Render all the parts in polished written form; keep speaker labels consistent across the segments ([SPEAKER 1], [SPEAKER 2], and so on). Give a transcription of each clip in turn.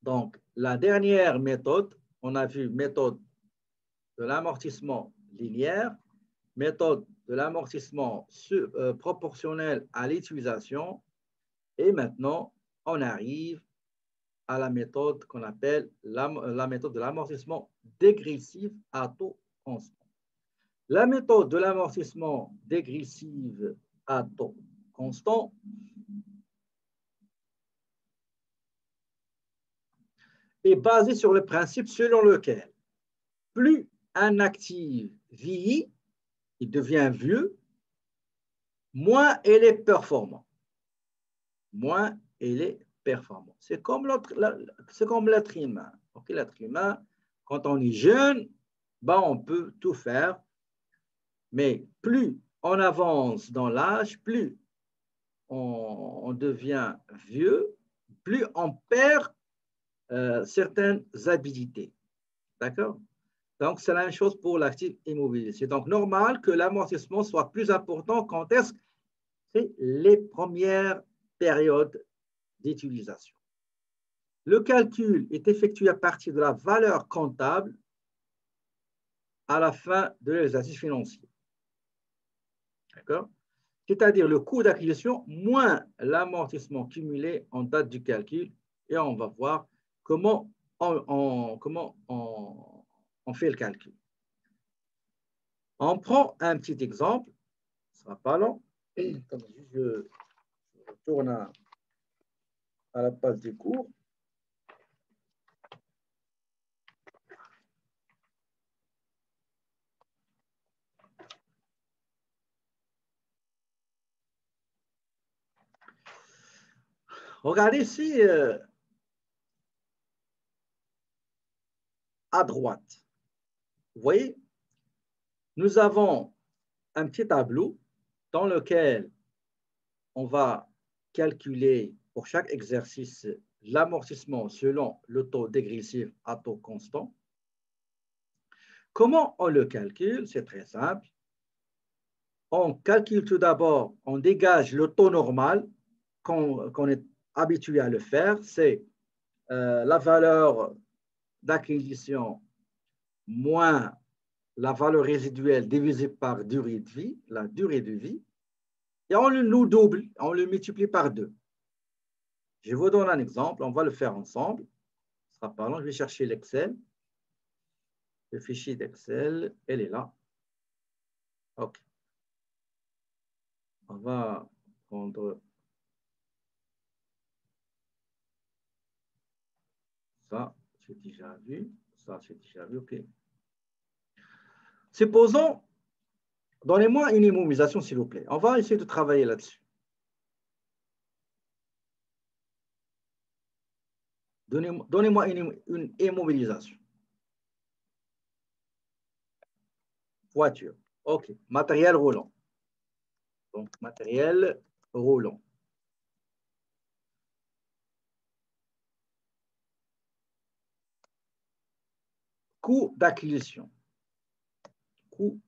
[SPEAKER 1] Donc, la dernière méthode, on a vu méthode de l'amortissement linéaire, méthode de l'amortissement proportionnel à l'utilisation. Et maintenant, on arrive à la méthode qu'on appelle la méthode de l'amortissement dégressif à taux constant. La méthode de l'amortissement dégressif à taux constant est basée sur le principe selon lequel plus un actif vieillit, il devient vieux, moins il est performant. Moins il est performant. C'est comme l'être humain. Okay, l'être humain, quand on est jeune, ben on peut tout faire, mais plus on avance dans l'âge, plus on devient vieux, plus on perd certaines habilités. D'accord? Donc, c'est la même chose pour l'actif immobilier. C'est donc normal que l'amortissement soit plus important quand est-ce que c'est les premières périodes d'utilisation. Le calcul est effectué à partir de la valeur comptable à la fin de l'exercice financier. D'accord? C'est-à-dire le coût d'acquisition moins l'amortissement cumulé en date du calcul. Et on va voir comment on fait le calcul. On prend un petit exemple. Ce ne sera pas long. Je retourne à la page du cours. Regardez ici à droite. Vous voyez, nous avons un petit tableau dans lequel on va calculer pour chaque exercice l'amortissement selon le taux dégressif à taux constant. Comment on le calcule? C'est très simple. On calcule tout d'abord, on dégage le taux normal qu'on est habitué à le faire. C'est la valeur d'acquisition moins la valeur résiduelle divisée par durée de vie, la durée de vie, et on le double, on le multiplie par 2. Je vous donne un exemple, on va le faire ensemble. Ce sera pas long, je vais chercher l'Excel. Le fichier d'Excel, elle est là. OK. On va prendre ça, c'est déjà vu. Ça, c'est déjà vu, OK. Supposons, donnez-moi une immobilisation, s'il vous plaît. On va essayer de travailler là-dessus. Donnez-moi une immobilisation. Voiture. OK. Matériel roulant. Donc, matériel roulant. Coût d'acquisition. Coût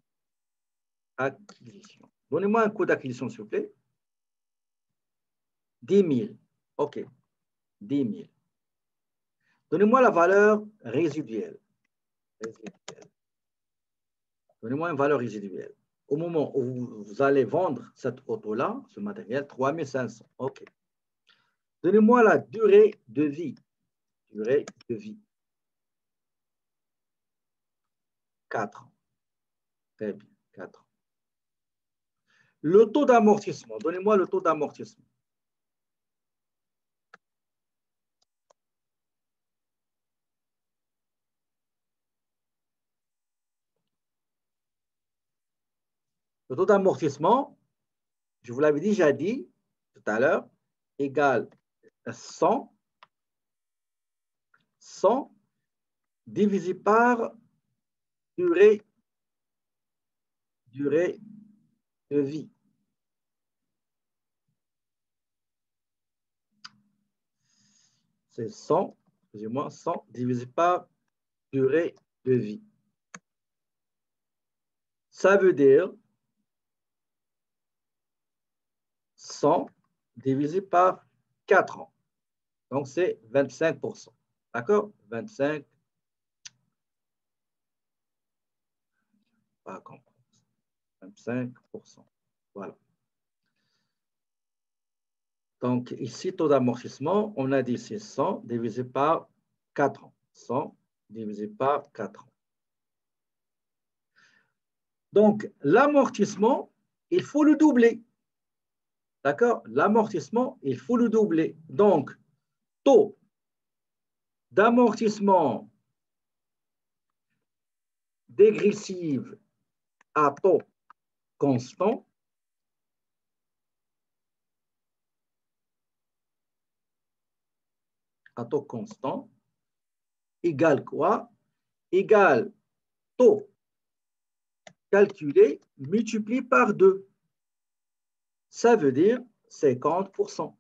[SPEAKER 1] acquisition. Donnez-moi un coût d'acquisition, s'il vous plaît. 10 000. OK. 10 000. Donnez-moi la valeur résiduelle. Donnez-moi une valeur résiduelle. Au moment où vous allez vendre cette auto-là, ce matériel, 3 500. OK. Donnez-moi la durée de vie. Durée de vie. 4 ans. Très bien, 4 ans. Le taux d'amortissement. Donnez-moi le taux d'amortissement. Le taux d'amortissement, je vous l'avais déjà dit tout à l'heure, égale 100 divisé par durée de vie. C'est 100, excusez-moi, 100 divisé par durée de vie. Ça veut dire 100 divisé par 4 ans. Donc, c'est 25%. D'accord? 25. Pas comprendre. 25%. Voilà. Donc, ici, taux d'amortissement, on a dit c'est 100 divisé par 4 ans. 100 divisé par 4 ans. Donc, l'amortissement, il faut le doubler. D'accord? L'amortissement, il faut le doubler. Donc, taux d'amortissement dégressif à taux constant égale quoi? Égale taux calculé multiplié par 2. Ça veut dire 50%.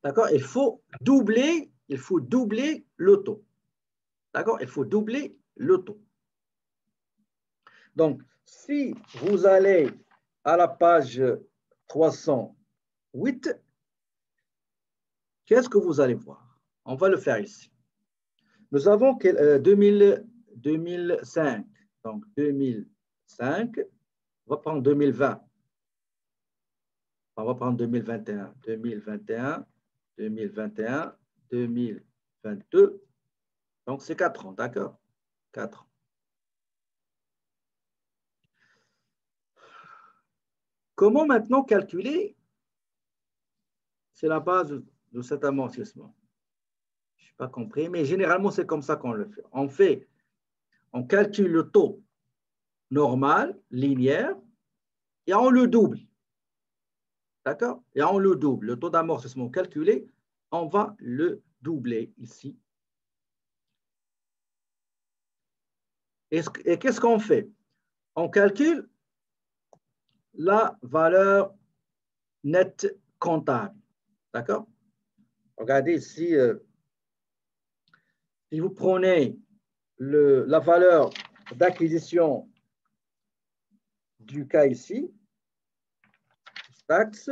[SPEAKER 1] D'accord? Il faut doubler le taux. D'accord? Il faut doubler le taux. Donc, si vous allez à la page 308, qu'est-ce que vous allez voir? On va le faire ici. Nous avons 2005. Donc, 2005. On va prendre 2020. On va prendre 2021. 2021, 2021, 2022. Donc, c'est 4 ans, d'accord? 4 ans. Comment maintenant calculer? C'est la base de cet amortissement. Je n'ai pas compris, mais généralement, c'est comme ça qu'on le fait. On calcule le taux normal, linéaire, et on le double. D'accord? Et on le double. Le taux d'amortissement calculé, on va le doubler ici. Et qu'est-ce qu'on fait? On calcule la valeur nette comptable. D'accord? Regardez ici, si vous prenez la valeur d'acquisition du cas ici, taxe,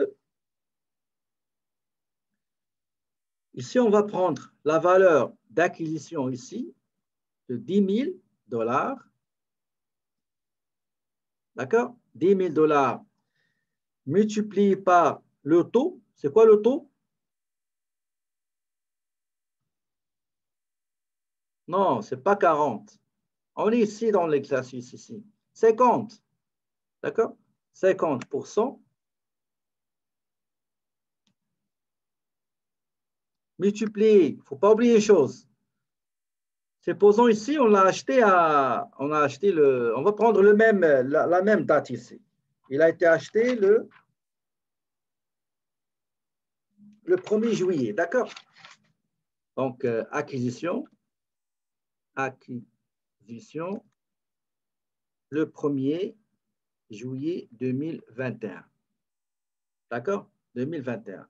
[SPEAKER 1] ici on va prendre la valeur d'acquisition ici de 10 000 $. D'accord? 10 000 $ multiplié par le taux. C'est quoi le taux? Non, ce n'est pas 40. On est ici dans l'exercice ici. 50. D'accord? 50% multiplié. Il ne faut pas oublier une chose. Supposons ici, on va prendre la même date ici. Il a été acheté le 1er juillet, d'accord? Donc, acquisition, le 1er juillet 2021. D'accord? 2021.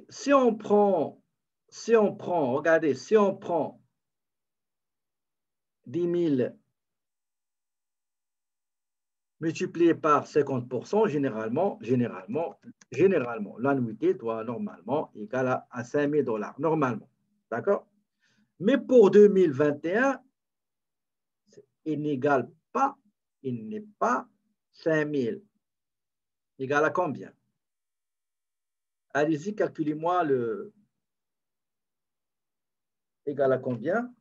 [SPEAKER 1] Si on prend, regardez, si on prend 10 000 multiplié par 50%, généralement, l'annuité doit normalement égaler à 5 000 $, normalement. D'accord? Mais pour 2021, il n'égale pas, il n'est pas 5 000. Égal à combien? Allez-y, calculez-moi le égal à combien?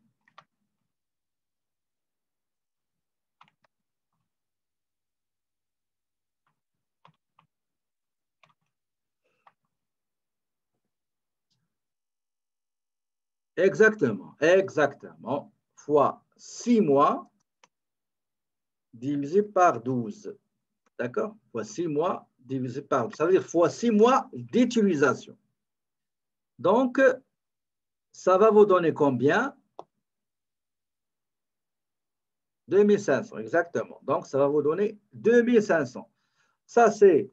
[SPEAKER 1] Exactement, fois 6 mois divisé par 12. D'accord? Fois 6 mois divisé par 12. Ça veut dire fois 6 mois d'utilisation. Donc, ça va vous donner combien? 2500, exactement. Donc, ça va vous donner 2500. Ça, c'est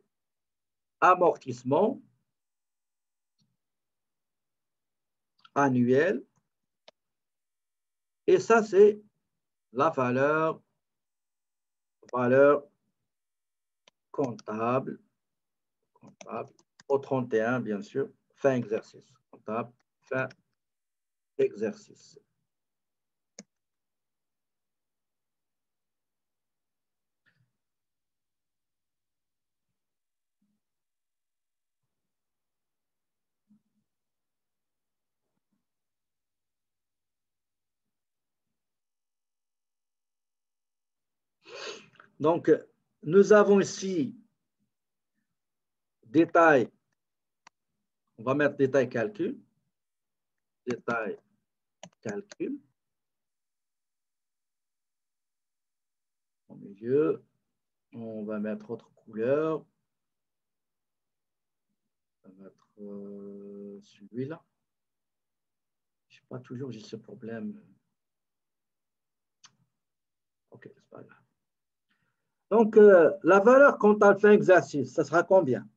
[SPEAKER 1] amortissement annuel. Et ça, c'est la valeur comptable au 31, bien sûr, fin exercice. Comptable, fin exercice. Donc, nous avons ici détail, on va mettre détail calcul, détail calcul. Au milieu, on va mettre autre couleur. On va mettre celui-là. Je ne sais pas toujours, j'ai ce problème. OK, c'est pas grave. Donc, la valeur comptable fin exercice, ça sera combien?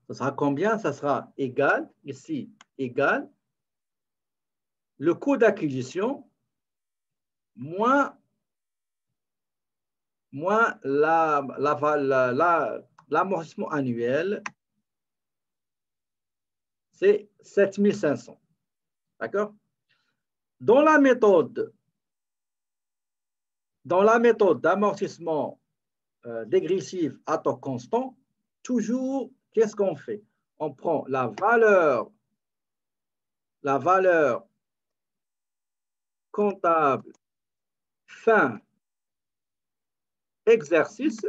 [SPEAKER 1] Ça sera combien? Ça sera égal, ici, égal, le coût d'acquisition moins l'amortissement annuel, c'est 7500. D'accord? Dans la méthode d'amortissement dégressif à taux constant, toujours, qu'est-ce qu'on fait? On prend la valeur comptable fin exercice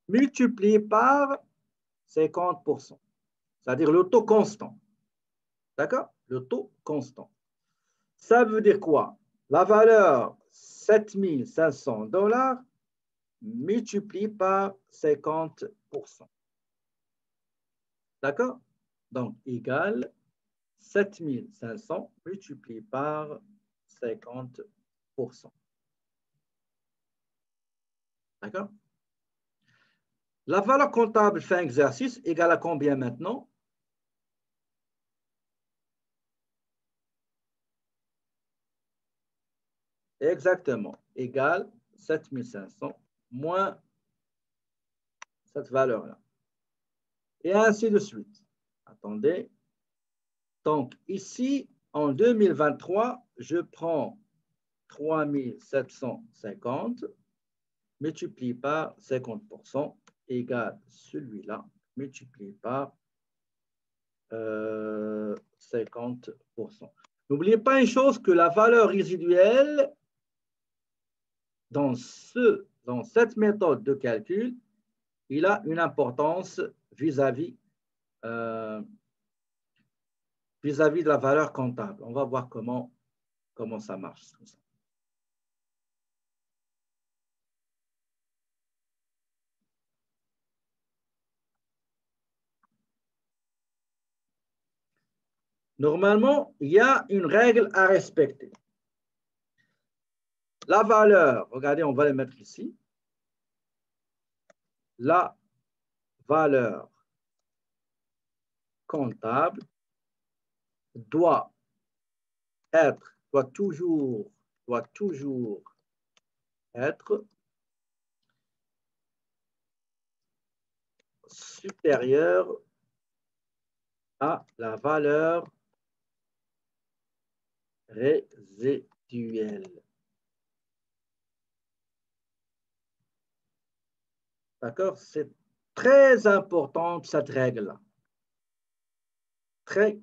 [SPEAKER 1] multiplié par 50%, c'est-à-dire le taux constant. D'accord? Le taux constant. Ça veut dire quoi? La valeur 7500 $ multiplié par 50%. D'accord? Donc, égal 7500 multiplié par 50%. D'accord? La valeur comptable fin exercice égale à combien maintenant? Exactement, égale 7500 moins cette valeur-là. Et ainsi de suite. Attendez. Donc, ici, en 2023, je prends 3750 multiplié par 50% égale celui-là multiplié par 50%. N'oubliez pas une chose, que la valeur résiduelle dans cette méthode de calcul, il a une importance vis-à-vis de la valeur comptable. On va voir comment ça marche. Normalement, il y a une règle à respecter. La valeur, regardez, on va le mettre ici. La valeur comptable doit toujours être supérieure à la valeur résiduelle. D'accord? C'est très important cette règle-là. Très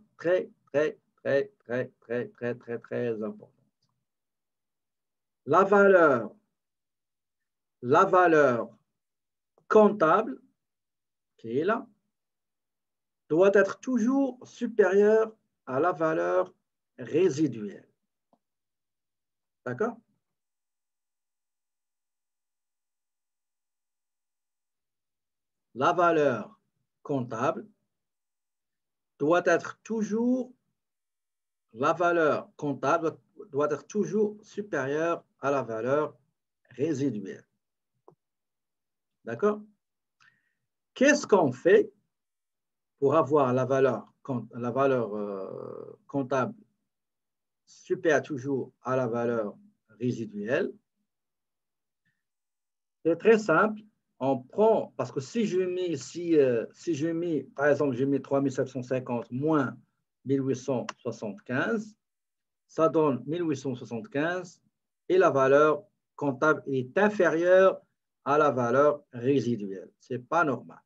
[SPEAKER 1] importante. La valeur comptable, qui est là, doit être toujours supérieure à la valeur résiduelle. D'accord? la valeur comptable doit être toujours, la valeur comptable doit être toujours supérieure à la valeur résiduelle. D'accord? Qu'est-ce qu'on fait pour avoir la valeur comptable supérieure toujours à la valeur résiduelle? C'est très simple. On prend, parce que si je mets ici, si je mets, par exemple, je mets 3750 moins 1875, ça donne 1875 et la valeur comptable est inférieure à la valeur résiduelle. Ce n'est pas normal.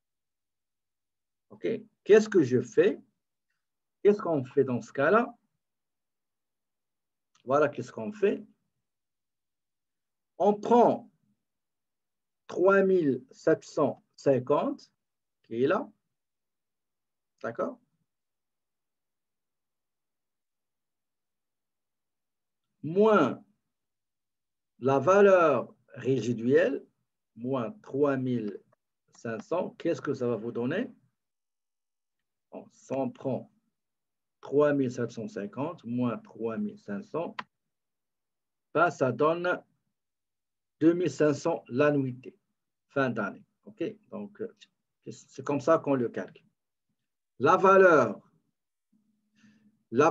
[SPEAKER 1] OK? Qu'est-ce que je fais? Qu'est-ce qu'on fait dans ce cas-là? Voilà qu'est-ce qu'on fait. On prend 3750 qui est là. D'accord? Moins la valeur résiduelle, moins 3500, qu'est-ce que ça va vous donner? Bon, si on prend 3750 moins 3500, ben, ça donne 2500 l'annuité, fin d'année. OK? Donc, c'est comme ça qu'on le calcule. La valeur, il ne faut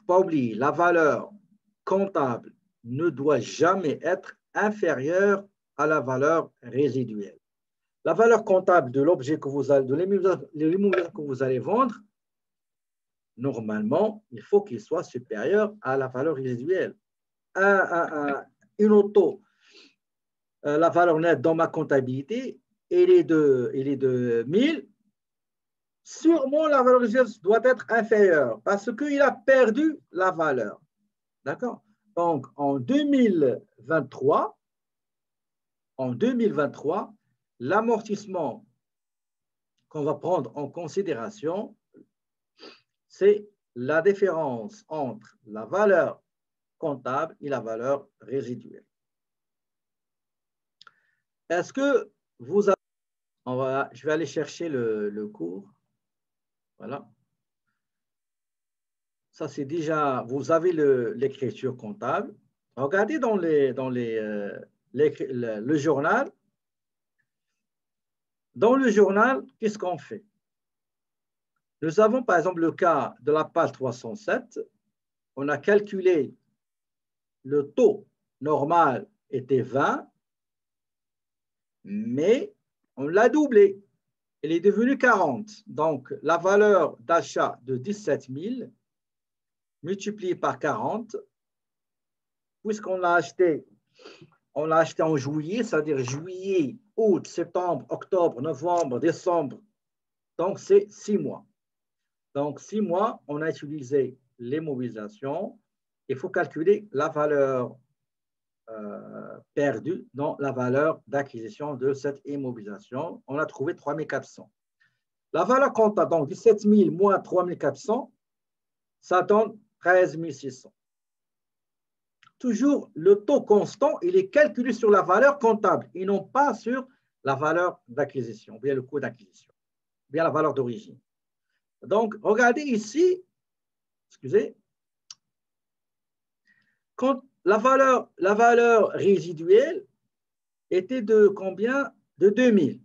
[SPEAKER 1] pas oublier, la valeur comptable ne doit jamais être inférieure à la valeur résiduelle. La valeur comptable de l'objet que vous allez, de l'immobilier que vous allez vendre, normalement, il faut qu'il soit supérieur à la valeur résiduelle. Une auto, la valeur nette dans ma comptabilité, elle est de 1000. Sûrement, la valeur résiduelle doit être inférieure parce qu'il a perdu la valeur. D'accord? Donc, en 2023, l'amortissement qu'on va prendre en considération, c'est la différence entre la valeur comptable et la valeur résiduelle. Est-ce que vous avez... je vais aller chercher le cours. Voilà. Ça, c'est déjà... Vous avez l'écriture comptable. Regardez dans le journal. Dans le journal, qu'est-ce qu'on fait? Nous avons par exemple le cas de la page 307. On a calculé le taux normal était 20, mais on l'a doublé. Il est devenu 40. Donc, la valeur d'achat de 17 000 multipliée par 40, puisqu'on l'a acheté, on l'a acheté en juillet, c'est-à-dire juillet, août, septembre, octobre, novembre, décembre. Donc, c'est 6 mois. Donc, 6 mois, on a utilisé les mobilisations. Il faut calculer la valeur perdue dans la valeur d'acquisition de cette immobilisation. On a trouvé 3 400. La valeur comptable, donc 17 000 moins 3 400, ça donne 13 600. Toujours, le taux constant, il est calculé sur la valeur comptable et non pas sur la valeur d'acquisition, bien le coût d'acquisition, bien la valeur d'origine. Donc, regardez ici, excusez, quand la valeur résiduelle était de combien? De 2000.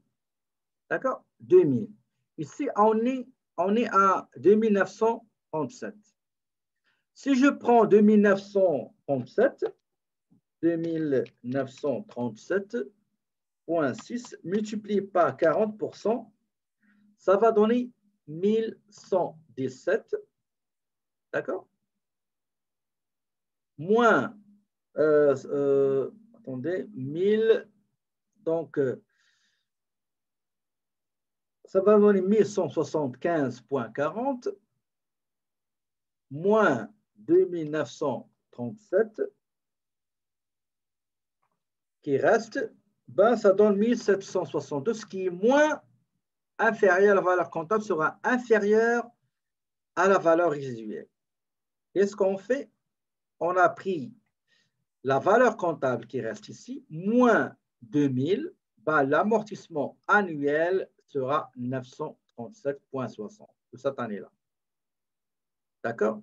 [SPEAKER 1] D'accord? 2000. Ici, on est à 2937. Si je prends 2937,6 multiplié par 40%, ça va donner 1117. D'accord? Moins, attendez, 1000, donc ça va donner 1175,40 moins 2937 qui reste, ben, ça donne 1762, ce qui est moins inférieur à la valeur comptable, sera inférieur à la valeur résiduelle. Qu'est-ce qu'on fait? On a pris la valeur comptable qui reste ici, moins 2000, l'amortissement annuel sera 937,60 de cette année-là. D'accord?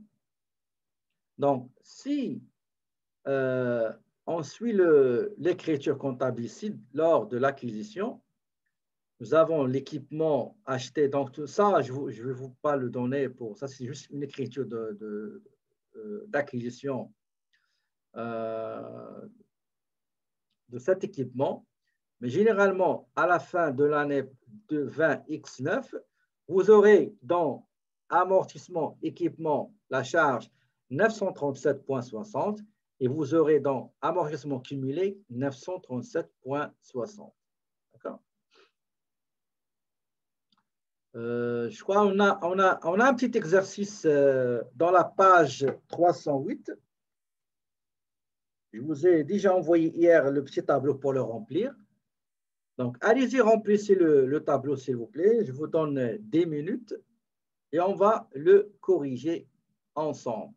[SPEAKER 1] Donc, si on suit l'écriture comptable ici, lors de l'acquisition, nous avons l'équipement acheté. Donc, tout ça, je ne vais vous pas le donner pour ça, c'est juste une écriture d'acquisition de cet équipement. Mais généralement, à la fin de l'année de 20X9, vous aurez dans amortissement équipement la charge 937,60 et vous aurez dans amortissement cumulé 937,60. D'accord? Je crois qu'on a un petit exercice dans la page 308. Je vous ai déjà envoyé hier le petit tableau pour le remplir. Donc, allez-y, remplissez le tableau, s'il vous plaît. Je vous donne 10 minutes et on va le corriger ensemble.